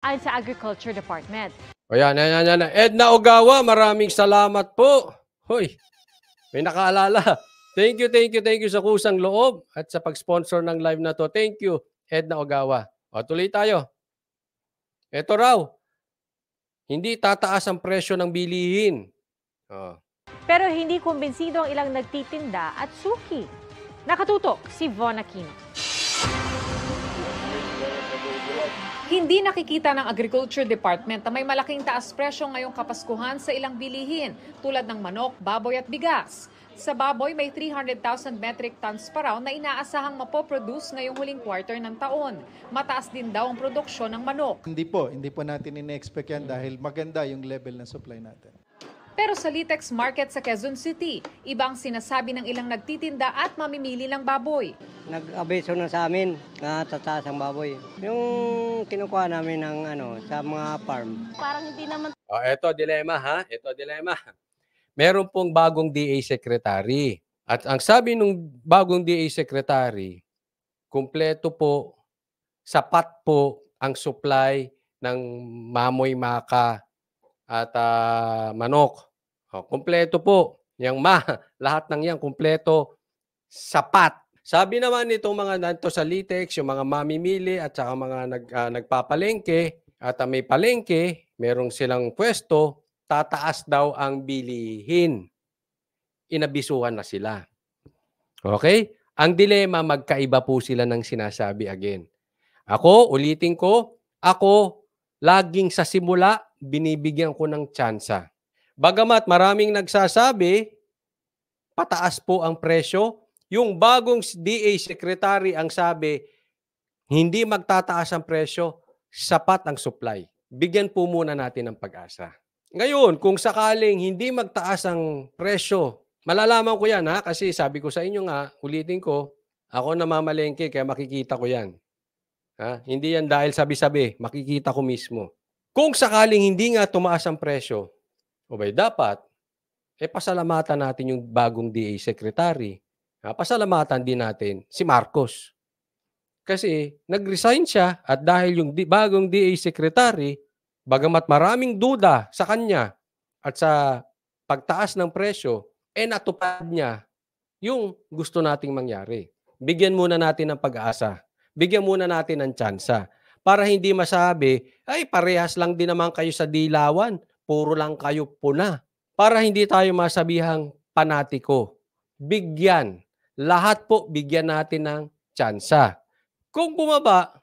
ayon sa Agriculture Department. O yan. Edna Ogawa, maraming salamat po. Hoy, may nakaalala. Thank you sa kusang loob at sa pag-sponsor ng live na to. Thank you, Edna Ogawa. O, tuloy tayo. Ito raw, hindi tataas ang presyo ng bilihin. O. Pero hindi kumbinsido ang ilang nagtitinda at suki. Nakatutok si Von Aquino. Hindi nakikita ng Agriculture Department na may malaking taas presyo ngayong Kapaskuhan sa ilang bilihin tulad ng manok, baboy at bigas. Sa baboy, may 300,000 metric tons pa raw na inaasahang mapoproduce ngayong huling quarter ng taon. Mataas din daw ang produksyon ng manok. Hindi po natin ine-expect yan dahil maganda yung level ng supply natin. Pero sa Litex Market sa Quezon City, ibang sinasabi ng ilang nagtitinda at mamimili ng baboy. Nag-abeso na sa amin na tataas ang baboy. Yung kinukuha namin ng sa mga farm. Parang hindi naman. Ito dilema ha. Ito dilema. Meron pong bagong DA Secretary. At ang sabi ng bagong DA Secretary, kumpleto po, sapat po ang supply ng mamoy maka at manok. Kumpleto po. Lahat ng yan kumpleto, sapat. Sabi naman nitong mga nanto sa Litex, yung mga mamimili at saka mga nagpapalengke at may palengke, merong silang pwesto, tataas daw ang bilihin. Inabisuhan na sila. Okay? Ang dilema, magkaiba po sila ng sinasabi again. Ako, ulitin ko, ako, laging sa simula, binibigyan ko ng tsansa. Bagamat maraming nagsasabi, pataas po ang presyo, yung bagong DA Secretary ang sabi, hindi magtataas ang presyo, sapat ang supply. Bigyan po muna natin ng pag-asa. Ngayon, kung sakaling hindi magtaas ang presyo, malalaman ko yan ha, kasi sabi ko sa inyo nga, ulitin ko, ako namamalengke kaya makikita ko yan. Ha? Hindi yan dahil sabi-sabi, makikita ko mismo. Kung sakaling hindi nga tumaas ang presyo, dapat, pasalamatan natin yung bagong DA Secretary. Pasalamatan din natin si Marcos. Kasi nag-resign siya at dahil yung bagong DA Secretary, bagamat maraming duda sa kanya at sa pagtaas ng presyo, natupad niya yung gusto nating mangyari. Bigyan muna natin ng pag-asa. Bigyan muna natin ng tsansa. Para hindi masabi, ay parehas lang din naman kayo sa dilawan. Puro lang kayo puna. Para hindi tayo masabihang panatiko. Bigyan. Lahat po bigyan natin ng tsansa. Kung bumaba,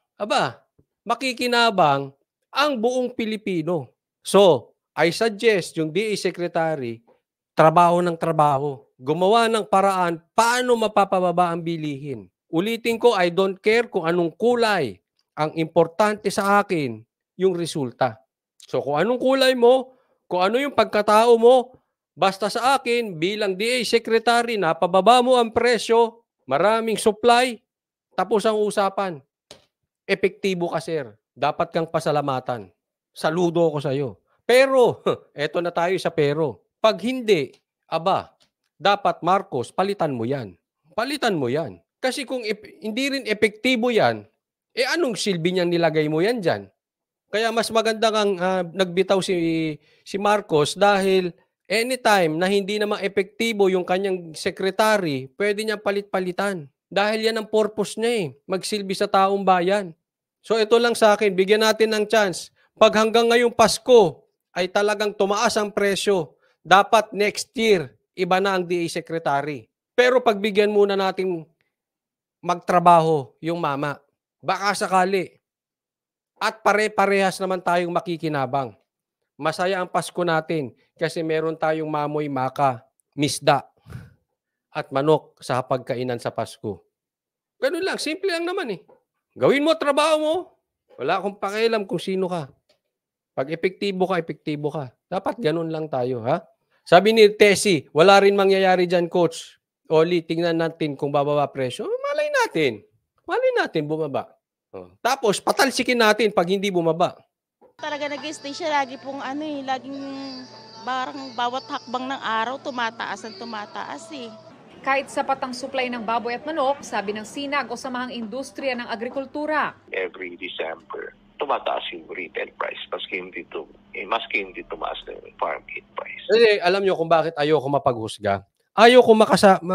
makikinabang ang buong Pilipino. So, I suggest yung DA Secretary, trabaho ng trabaho. Gumawa ng paraan paano mapapababa ang bilihin. Ulitin ko, I don't care kung anong kulay. Ang importante sa akin, yung resulta. So kung anong kulay mo, kung ano yung pagkatao mo, basta sa akin, bilang DA Secretary, napababa mo ang presyo, maraming supply, tapos ang usapan. Epektibo ka, sir. Dapat kang pasalamatan. Saludo ako sa iyo. Pero, eto na tayo sa pero. Pag hindi, dapat Marcos, palitan mo yan. Palitan mo yan. Kasi kung hindi rin epektibo yan, anong silbi niyang nilagay mo yan dyan? Kaya mas maganda kang nagbitaw si Marcos dahil anytime na hindi naman epektibo yung kanyang secretary, pwede niyang palit-palitan. Dahil yan ang purpose niya magsilbi sa taong bayan. So ito lang sa akin, bigyan natin ng chance. Pag hanggang ngayong Pasko ay talagang tumaas ang presyo, dapat next year, iba na ang DA secretary. Pero pagbigyan muna natin magtrabaho yung mama. Baka sakali. At pare-parehas naman tayong makikinabang. Masaya ang Pasko natin kasi meron tayong mamoy maka, misda, at manok sa pagkainan sa Pasko. Ganun lang, simple lang naman Gawin mo trabaho mo. Wala akong pakialam kung sino ka. Pag epektibo ka. Dapat ganun lang tayo, ha? Sabi ni Tessie, wala rin mangyayari dyan, Coach. Oli, tingnan natin kung bababa presyo. Malay natin bumaba. Tapos, patalsikin natin pag hindi bumaba. Talaga nag-stay siya, lagi pong laging parang bawat hakbang ng araw, tumataas Kahit sapat ang supply ng baboy at manok, sabi ng SINAG o Samahang Industriya ng Agrikultura. Every December, tumataas yung retail price maski hindi tumaas na yung farm gate price. Kasi alam nyo kung bakit ayoko mapaghusga? Ayoko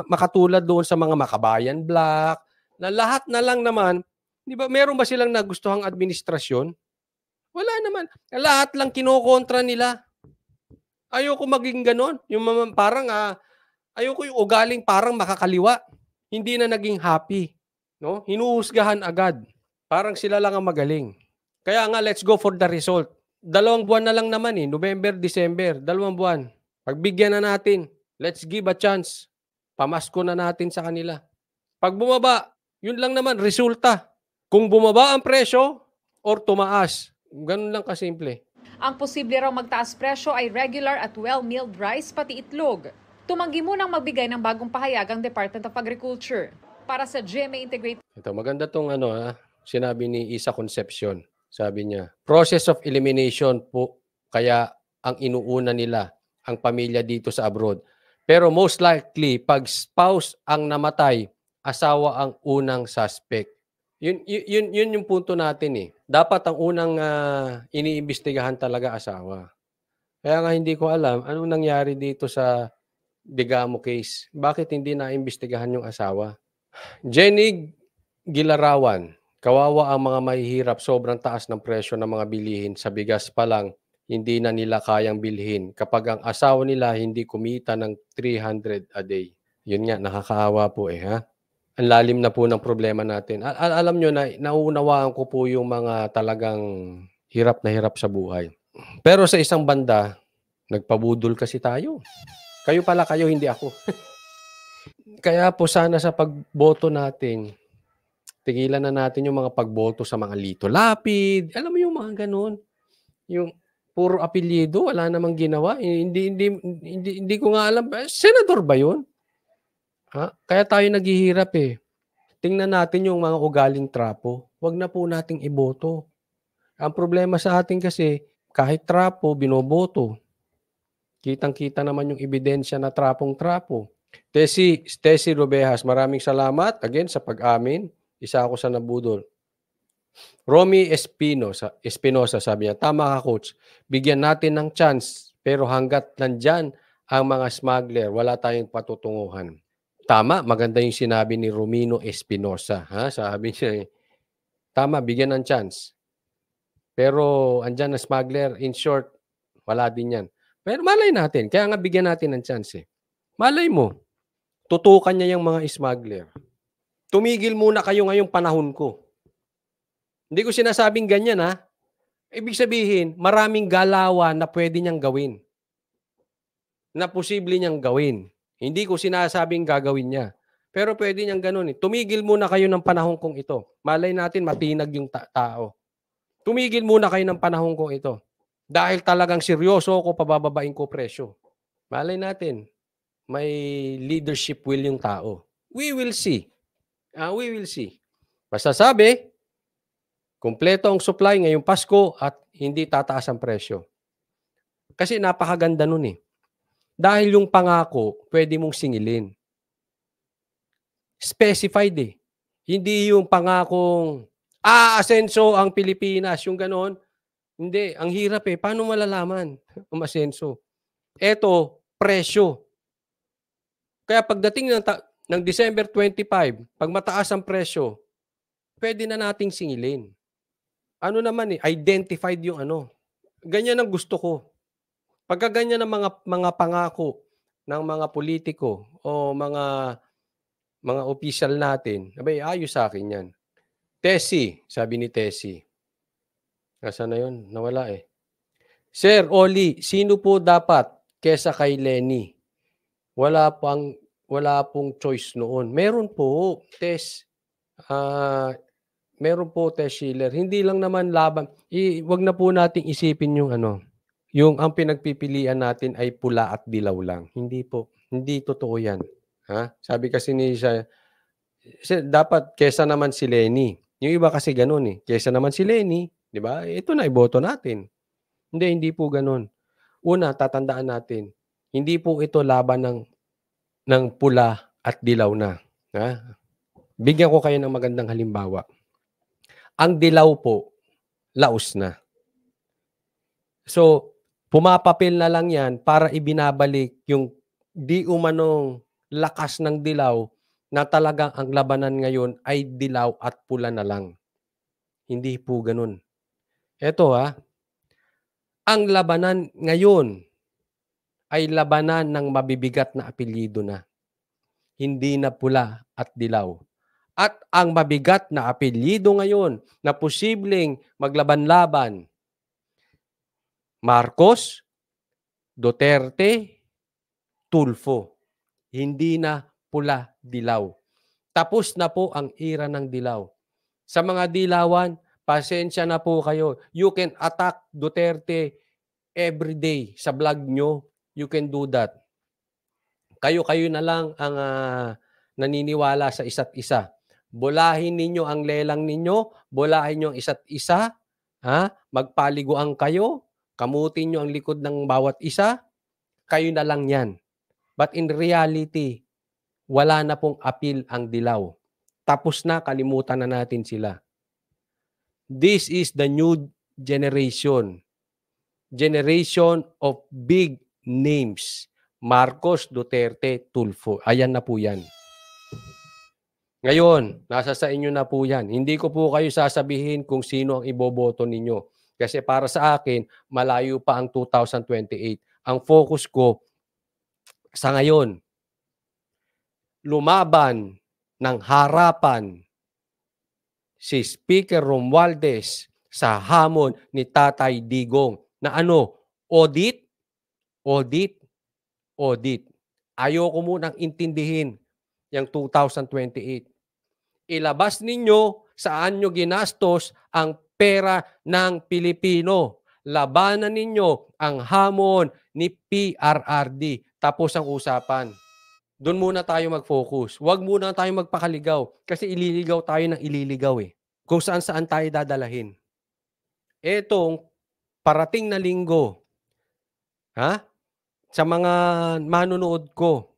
makatulad doon sa mga Makabayan Black, na lahat na lang naman, di ba, meron ba silang nagustuhang administrasyon? Wala naman. Lahat lang kinokontra nila. Ayoko maging ganon. Yung parang, ayoko yung ugaling parang makakaliwa. Hindi na naging happy. No? Hinuhusgahan agad. Parang sila lang ang magaling. Kaya nga, let's go for the result. 2 buwan na lang naman November, December, 2 buwan. Pagbigyan na natin. Let's give a chance. Pamasko na natin sa kanila. Pag bumaba, yun lang naman, resulta. Kung bumaba ang presyo or tumaas. Ganun lang kasimple. Ang posible raw magtaas presyo ay regular at well-milled rice pati itlog. Tumanggi munang magbigay ng bagong pahayag ang Department of Agriculture. Para sa GMA Integrated. Ito, maganda tong sinabi ni Isa Concepcion. Sabi niya, process of elimination po kaya ang inuuna nila ang pamilya dito sa abroad. Pero most likely, pag spouse ang namatay, asawa ang unang suspect. Yun yung punto natin Dapat ang unang iniimbestigahan talaga asawa. Kaya nga hindi ko alam anong nangyari dito sa Digamo case. Bakit hindi naimbestigahan yung asawa? Jenny Gilarawan, kawawa ang mga mahihirap, sobrang taas ng presyo ng mga bilihin. Sa bigas pa lang, hindi na nila kayang bilhin kapag ang asawa nila hindi kumita ng 300 a day. Yun nga, nakakaawa po Ang lalim na po ng problema natin. Alam nyo na, nauunawaan ko po yung mga talagang hirap na hirap sa buhay. Pero sa isang banda, nagpabudol kasi tayo. Kayo pala, hindi ako. Kaya po sana sa pagboto natin, tigilan na natin yung mga pagboto sa mga Lito Lapid. Alam mo yung mga ganun. Yung puro apelyido, wala namang ginawa. Hindi ko nga alam. Senador ba yun? Kaya tayo naghihirap Tingnan natin yung mga ugaling trapo. Huwag na po nating iboto. Ang problema sa atin kasi, kahit trapo, binoboto. Kitang-kita naman yung ebidensya na trapong-trapo. Tessie Robejas, maraming salamat again sa pag-amin. Isa ako sa nabudol. Romy Espinosa, sabi niya, tama ka coach, bigyan natin ng chance, pero hanggat nandyan ang mga smuggler, wala tayong patutunguhan. Tama, maganda yung sinabi ni Romino Espinosa. Sabi niya, tama, bigyan ng chance. Pero andyan na smuggler, in short, wala din yan. Pero malay natin, kaya nga bigyan natin ng chance Malay mo, tutukan niya yung mga smuggler. Tumigil muna kayo ngayong panahon ko. Hindi ko sinasabing ganyan Ibig sabihin, maraming galawan na pwede niyang gawin. Na posible niyang gawin. Hindi ko sinasabing gagawin niya. Pero pwede niyang ganun Tumigil muna kayo ng panahon kong ito. Malay natin matinag yung tao. Tumigil muna kayo ng panahon kong ito. Dahil talagang seryoso ako, pabababain ko presyo. Malay natin, may leadership will yung tao. We will see. We will see. Basta sabi, kumpleto ang supply ngayong Pasko at hindi tataas ang presyo. Kasi napakaganda nun Dahil yung pangako, pwede mong singilin. Specified Hindi yung pangakong, asenso ang Pilipinas, yung ganon. Hindi, ang hirap Paano malalaman kung asenso? Eto, presyo. Kaya pagdating ng December 25, pag mataas ang presyo, pwede na nating singilin. Ano naman identified yung Ganyan ang gusto ko. Pagka ganyan ang mga pangako ng mga politiko o mga official natin, ayos sa akin yan. Tessie, sabi ni Tessie. Nasaan na yun? Nawala Sir Oli, sino po dapat kesa kay Lenny? Wala pong choice noon. Meron po, Tess. Meron po, Tess Schiller. Hindi lang naman laban. Wag na po nating isipin yung yung ang pinagpipilian natin ay pula at dilaw lang. Hindi po. Hindi totoo yan. Sabi kasi ni siya, dapat kesa naman si Lenny. Yung iba kasi ganun Kesa naman si Lenny, di ba? Ito na, iboto natin. Hindi po ganun. Una, tatandaan natin, hindi po ito laban ng pula at dilaw na. Bigyan ko kayo ng magandang halimbawa. Ang dilaw po, laos na. So, pumapapil na lang yan para ibinabalik yung di umanong lakas ng dilaw na talagang ang labanan ngayon ay dilaw at pula na lang. Hindi po ganun. Eto ang labanan ngayon ay labanan ng mabibigat na apelyido na. Hindi na pula at dilaw. At ang mabigat na apelyido ngayon na posibleng maglaban-laban, Marcos, Duterte, Tulfo. Hindi na pula, dilaw. Tapos na po ang era ng dilaw. Sa mga dilawan, pasensya na po kayo. You can attack Duterte every day sa vlog nyo. You can do that. Kayo na lang ang naniniwala sa isa't isa. Bulahin ninyo ang lelang ninyo, bulahin nyo ang isa't isa, magpaliguan kayo, kamutin nyo ang likod ng bawat isa, kayo na lang yan. But in reality, wala na pong appeal ang dilaw. Tapos na, kalimutan na natin sila. This is the new generation. Generation of big names. Marcos, Duterte, Tulfo. Ayan na po yan. Ngayon, nasa sa inyo na po yan. Hindi ko po kayo sasabihin kung sino ang iboboto ninyo. Kasi para sa akin, malayo pa ang 2028. Ang focus ko sa ngayon, lumaban ng harapan si Speaker Romualdez sa hamon ni Tatay Digong na audit, audit, audit. Ayoko munang intindihin yung 2028. Ilabas ninyo saan nyo ginastos ang pera ng Pilipino. Labanan ninyo ang hamon ni PRRD. Tapos ang usapan. Doon muna tayo mag-focus. Huwag muna tayo magpakaligaw. Kasi ililigaw tayo ng ililigaw Kung saan-saan tayo dadalahin. Etong parating na linggo, sa mga manunood ko,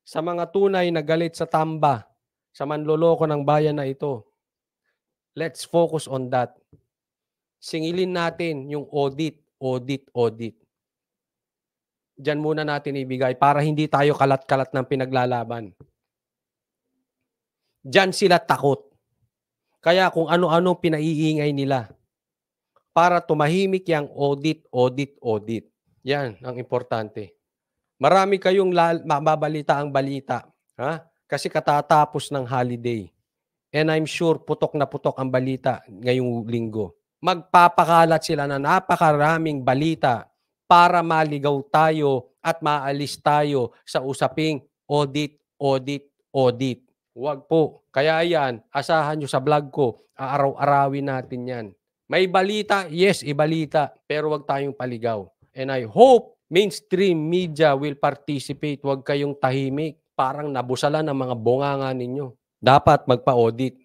sa mga tunay na galit sa tamba, sa manloloko ng bayan na ito, let's focus on that. Singilin natin yung audit, audit, audit. Diyan muna natin ibigay para hindi tayo kalat-kalat ng pinaglalaban. Diyan sila takot. Kaya kung ano-ano pinaiingay nila para tumahimik yung audit, audit, audit. Yan ang importante. Marami kayong mababalita ang balita. Kasi katatapos ng holiday. And I'm sure putok na putok ang balita ngayong linggo. Magpapakalat sila na napakaraming balita para maligaw tayo at maalis tayo sa usaping audit, audit, audit. Huwag po. Kaya yan, asahan nyo sa vlog ko, aaraw-arawin natin yan. May balita, yes, ibalita, pero huwag tayong paligaw. And I hope mainstream media will participate. Huwag kayong tahimik. Parang nabusalan ng mga bunganga ninyo. Dapat magpa-audit.